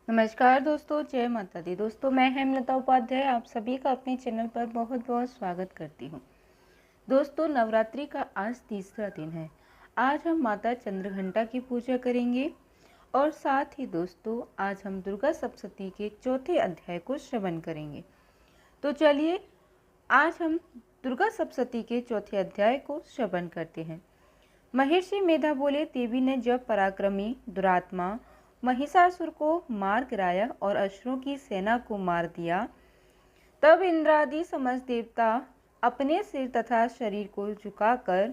नमस्कार दोस्तों, जय माता दी। दोस्तों, मैं हेमलता उपाध्याय आप सभी का अपने चैनल पर बहुत बहुत स्वागत करती हूँ। दोस्तों, नवरात्रि का आज तीसरा दिन है। आज हम माता चंद्रघंटा की पूजा करेंगे और साथ ही दोस्तों आज हम दुर्गा सप्तशती के चौथे अध्याय को श्रवण करेंगे। तो चलिए आज हम दुर्गा सप्तशती के चौथे अध्याय को श्रवण करते हैं। महर्षि मेधा बोले, देवी ने जब पराक्रमी दुरात्मा महिषासुर को मार गिराया और असुरों की सेना को मार दिया, तब इंद्रादि समस्त देवता अपने सिर तथा शरीर को झुकाकर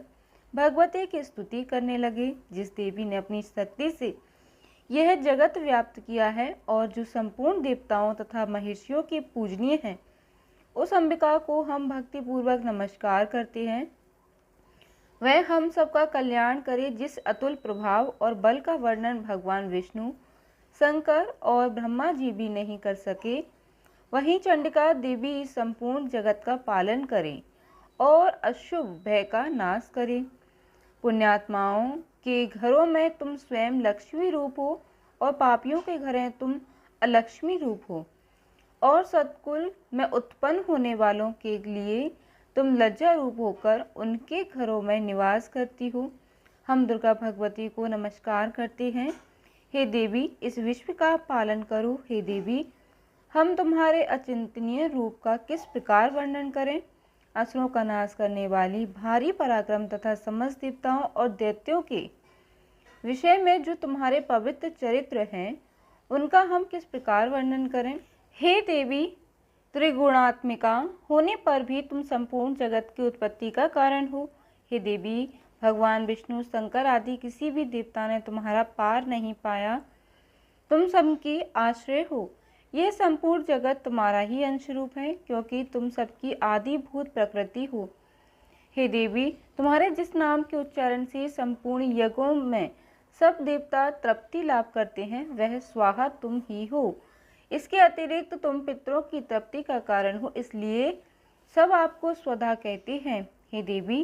भगवती की स्तुति करने लगे। जिस देवी ने अपनी शक्ति से यह जगत व्याप्त किया है और जो संपूर्ण देवताओं तथा महर्षियों की पूजनीय है, उस अंबिका को हम भक्तिपूर्वक नमस्कार करते हैं। वह हम सबका कल्याण करे। जिस अतुल प्रभाव और बल का वर्णन भगवान विष्णु, शंकर और ब्रह्मा जी भी नहीं कर सके, वहीं चंडिका देवी इस संपूर्ण जगत का पालन करे और अशुभ भय का नाश करे। पुण्यात्माओं के घरों में तुम स्वयं लक्ष्मी रूप हो और पापियों के घरों तुम अलक्ष्मी रूप हो, और सत्कुल में उत्पन्न होने वालों के लिए तुम लज्जा रूप होकर उनके घरों में निवास करती हो। हम दुर्गा भगवती को नमस्कार करते हैं। हे देवी, इस विश्व का पालन करो। हे देवी, हम तुम्हारे अचिंतनीय रूप का किस प्रकार वर्णन करें। असुरों का नाश करने वाली भारी पराक्रम तथा समस्त देवताओं और दैत्यों के विषय में जो तुम्हारे पवित्र चरित्र हैं, उनका हम किस प्रकार वर्णन करें। हे देवी, त्रिगुणात्मिका होने पर भी तुम संपूर्ण जगत की उत्पत्ति का कारण हो। हे देवी, भगवान विष्णु, शंकर आदि किसी भी देवता ने तुम्हारा पार नहीं पाया। तुम सबकी आश्रय हो। यह संपूर्ण जगत तुम्हारा ही अंश रूप है, क्योंकि तुम सबकी आदिभूत प्रकृति हो। हे देवी, तुम्हारे जिस नाम के उच्चारण से संपूर्ण यज्ञों में सब देवता तृप्ति लाभ करते हैं, वह स्वाहा तुम ही हो। इसके अतिरिक्त तुम पितरों की तृप्ति का कारण हो, इसलिए सब आपको स्वधा कहते हैं। हे देवी,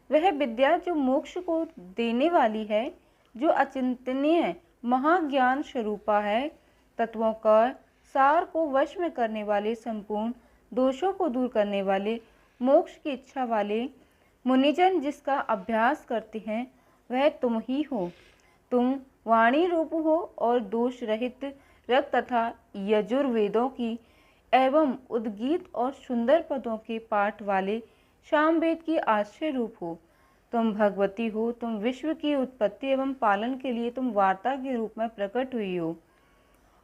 वह विद्या जो मोक्ष को देने वाली है, जो अचिंतनीय महाज्ञान स्वरूपा है, तत्वों का सार को वश में करने वाले, संपूर्ण दोषों को दूर करने वाले, मोक्ष की इच्छा वाले मुनिजन जिसका अभ्यास करते हैं, वह तुम ही हो। तुम वाणी रूप हो और दोष रहित रग तथा यजुर्वेदों की एवं उद्गीत और सुंदर पदों के पाठ वाले सामवेद की आश्रय रूप हो। तुम भगवती हो। तुम विश्व की उत्पत्ति एवं पालन के लिए तुम वार्ता के रूप में प्रकट हुई हो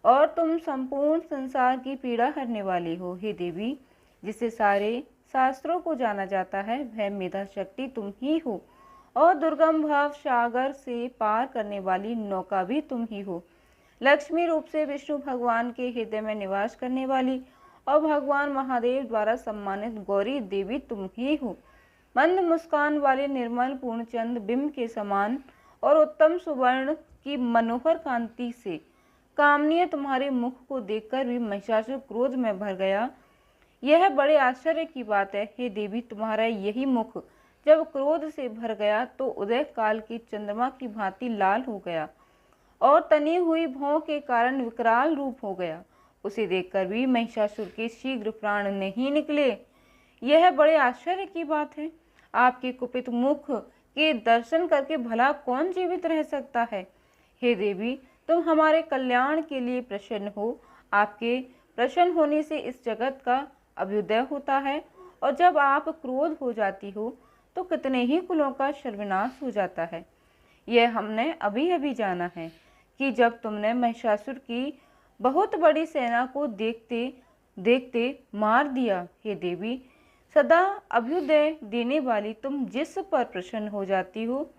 और तुम संपूर्ण संसार की पीड़ा हरने वाली हो। हे देवी, जिससे सारे शास्त्रों को जाना जाता है, वह मेधा शक्ति तुम ही हो और दुर्गम भाव सागर से पार करने वाली नौका भी तुम ही हो। लक्ष्मी रूप से विष्णु भगवान के हृदय में निवास करने वाली और भगवान महादेव द्वारा सम्मानित गौरी देवी तुम ही हो। मंद मुस्कान वाले निर्मल पूर्णचंद बिंब के समान और उत्तम सुवर्ण की मनोहर कांति से कामनीय तुम्हारे मुख को देखकर भी महिषासुर क्रोध में भर गया। यह बड़े आश्चर्य की बात है। हे देवी, तुम्हारा यही मुख जब क्रोध से भर गया तो उदय काल की चंद्रमा की भांति लाल हो गया और तनी हुई भौं के कारण विकराल रूप हो गया। उसे देखकर भी महिषासुर के शीघ्र प्राण नहीं निकले। यह बड़े आश्चर्य की बात है। आपके कुपित मुख के दर्शन करके भला कौन जीवित रह सकता है। हे देवी, तुम हमारे कल्याण के लिए प्रसन्न हो। आपके प्रसन्न होने से इस जगत का अभ्युदय होता है, और जब आप क्रोध हो जाती हो तो कितने ही कुलों का सर्वनाश हो जाता है। यह हमने अभी अभी जाना है कि जब तुमने महिषासुर की बहुत बड़ी सेना को देखते देखते मार दिया। हे देवी, सदा अभ्युदय देने वाली तुम जिस पर प्रसन्न हो जाती हो,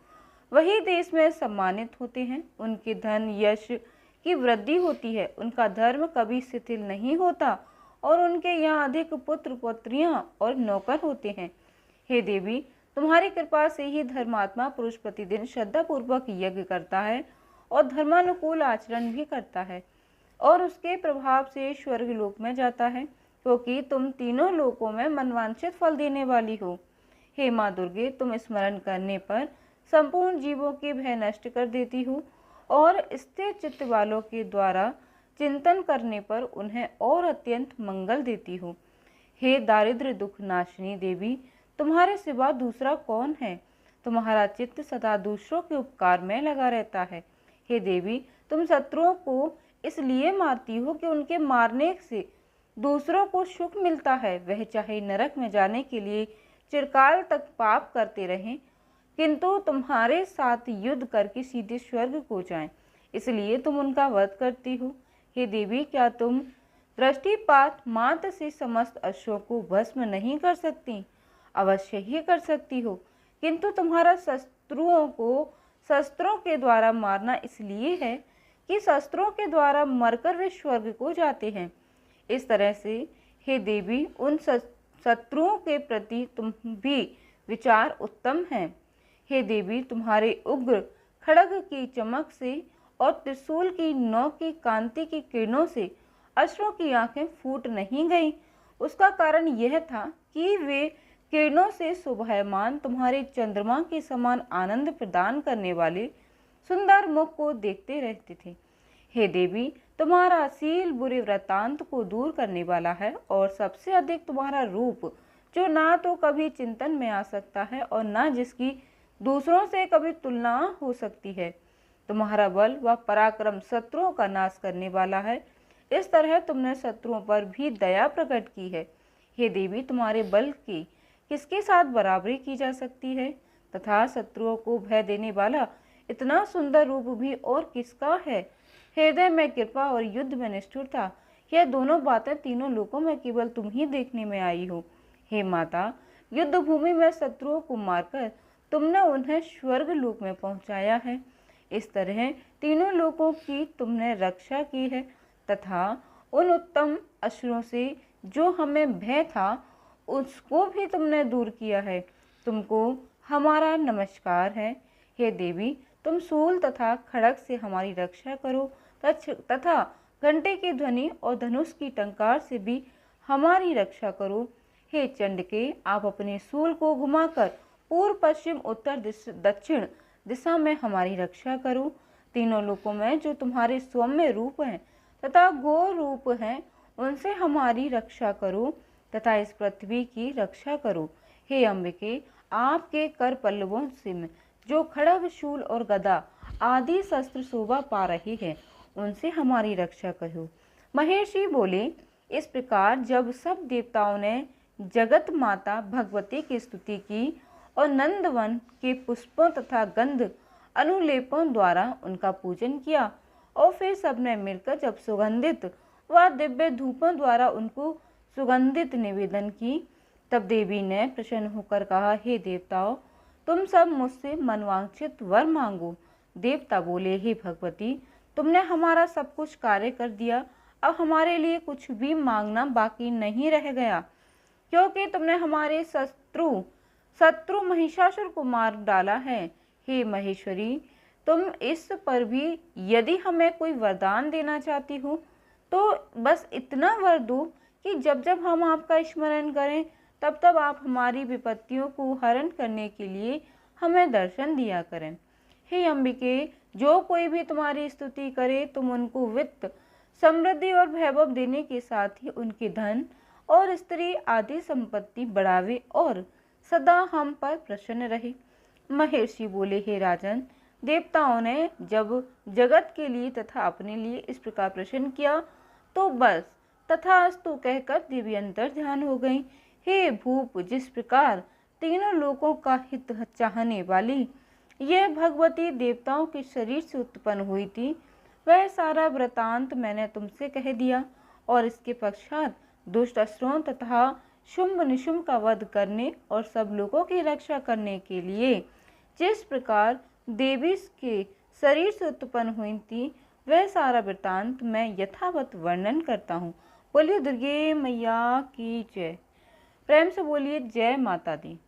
वही देश में सम्मानित होते हैं। उनके धन यश की वृद्धि होती है, उनका धर्म कभी शिथिल नहीं होता और उनके यहाँ अधिक पुत्र पुत्रियां और नौकर होते हैं। हे देवी, तुम्हारी कृपा से ही धर्मात्मा पुरुष प्रतिदिन श्रद्धापूर्वक यज्ञ करता है और धर्मानुकूल आचरण भी करता है और उसके प्रभाव से स्वर्ग लोक में जाता है, क्योंकि तुम तीनों लोकों में मनवांछित फल देने वाली हो। हे माँ दुर्गे, तुम स्मरण करने पर संपूर्ण जीवों के भय नष्ट कर देती हो और स्थिर चित्त वालों के द्वारा चिंतन करने पर उन्हें और अत्यंत मंगल देती हो। हे दारिद्र्य दुख नाशिनी देवी, तुम्हारे सिवा दूसरा कौन है? तुम्हारा चित्त सदा दूसरों के उपकार में लगा रहता है। हे देवी, तुम शत्रुओं को इसलिए मारती हो कि उनके मारने से दूसरों को सुख मिलता है। वह चाहे नरक में जाने के लिए चिरकाल तक पाप करते रहें, किंतु तुम्हारे साथ युद्ध करके सीधे स्वर्ग को जाएं, इसलिए तुम उनका वध करती हो। हे देवी, क्या तुम दृष्टिपात मात्र से समस्त अश्वों को भस्म नहीं कर सकती? अवश्य ही कर सकती हो, किंतु तुम्हारा शत्रुओं को शस्त्रों के द्वारा मारना इसलिए है कि शस्त्रों के द्वारा मरकर वे स्वर्ग को जाते हैं। इस तरह से हे देवी, उन शत्रुओं के प्रति तुम भी विचार उत्तम है। हे देवी, तुम्हारे उग्र खड्ग की चमक से और त्रिशूल की नौ की कांति की किरणों से अश्वों की आंखें फूट नहीं गईं। उसका कारण यह था कि वे किरणों से शोभायमान तुम्हारे चंद्रमा के समान आनंद प्रदान करने वाले सुंदर मुख को देखते रहते थे। हे देवी, तुम्हारा शील बुरे वृत्तांत को दूर करने वाला है, और सबसे अधिक तुम्हारा रूप, जो ना तो कभी चिंतन में आ सकता है और ना जिसकी दूसरों से कभी तुलना हो सकती है। तुम्हारा बल व पराक्रम शत्रुओं का नाश करने वाला है। इस तरह तुमने शत्रुओं पर भी दया प्रकट की है। हे देवी, तुम्हारे बल की किसके साथ बराबरी की जा सकती है? तथा शत्रुओं को भय देने वाला इतना सुंदर रूप भी और किसका है? हृदय में कृपा और युद्ध में निष्ठुरता, यह दोनों बातें तीनों लोकों में केवल तुम ही देखने में आई हो। हे माता, युद्ध भूमि में शत्रुओं को मारकर तुमने उन्हें स्वर्ग लोक में पहुंचाया है। इस तरह तीनों लोकों की तुमने रक्षा की है, तथा उन उत्तम असुरों से जो हमें भय था उसको भी तुमने दूर किया है। तुमको हमारा नमस्कार है। हे देवी, तुम शूल तथा खड्ग से हमारी रक्षा करो, तथा घंटे की ध्वनि और धनुष की टंकार से भी हमारी रक्षा करो। हे चंडिके, आप अपने शूल को घुमाकर पूर्व पश्चिम उत्तर दक्षिण दिशा में हमारी रक्षा करो। तीनों लोकों में जो तुम्हारे सौम्य रूप हैं तथा घोर रूप हैं, उनसे हमारी रक्षा करो, तथा इस पृथ्वी की रक्षा करो। हे अंबिके, आपके कर पल्लवों से जो खड्ग, शूल और गदा आदि शस्त्र शोभा पा रहे हैं, उनसे हमारी रक्षा करो। महर्षि बोले, इस प्रकार जब सब देवताओं ने जगत माता भगवती की स्तुति की और नंदवन के पुष्पों तथा गंध अनुलेपों द्वारा उनका पूजन किया, और फिर सबने मिलकर जब सुगंधित व दिव्य धूपों द्वारा उनको सुगंधित निवेदन की, तब देवी ने प्रसन्न होकर कहा, हे देवताओं, तुम सब मुझसे मनवांछित वर मांगो। देवता बोले, हे भगवती, तुमने हमारा सब कुछ कार्य कर दिया, अब हमारे लिए कुछ भी मांगना बाकी नहीं रह गया, क्योंकि तुमने हमारे शत्रु महिषासुर को मार डाला है। हे महेश्वरी, तुम इस पर भी यदि हमें कोई वरदान देना चाहती हो, तो बस इतना वर दो कि जब जब हम आपका स्मरण करें, तब तब आप हमारी विपत्तियों को हरण करने के लिए हमें दर्शन दिया करें। हे अंबिके, जो कोई भी तुम्हारी स्तुति करे, तुम उनको वित्त, समृद्धि और वैभव देने के साथ ही उनके धन और स्त्री आदि संपत्ति बढ़ावे और सदा हम पर प्रसन्न रहे। महर्षि बोले, हे राजन, देवताओं ने जब जगत के लिए तथा अपने लिए इस प्रकार प्रश्न किया, तो बस तथास्तु कहकर देवी अंतर ध्यान हो गई। हे भूप, जिस प्रकार तीनों लोकों का हित चाहने वाली यह भगवती देवताओं के शरीर से उत्पन्न हुई थी, वह सारा वृतांत मैंने तुमसे कह दिया, और इसके पश्चात दुष्ट असुरों तथा शुंभ निशुंभ का वध करने और सब लोगों की रक्षा करने के लिए जिस प्रकार देवी के शरीर से उत्पन्न हुई थी, वह सारा वृतांत मैं यथावत वर्णन करता हूँ। बोलिए दुर्गे मैया की जय। प्रेम से बोलिए जय माता दी।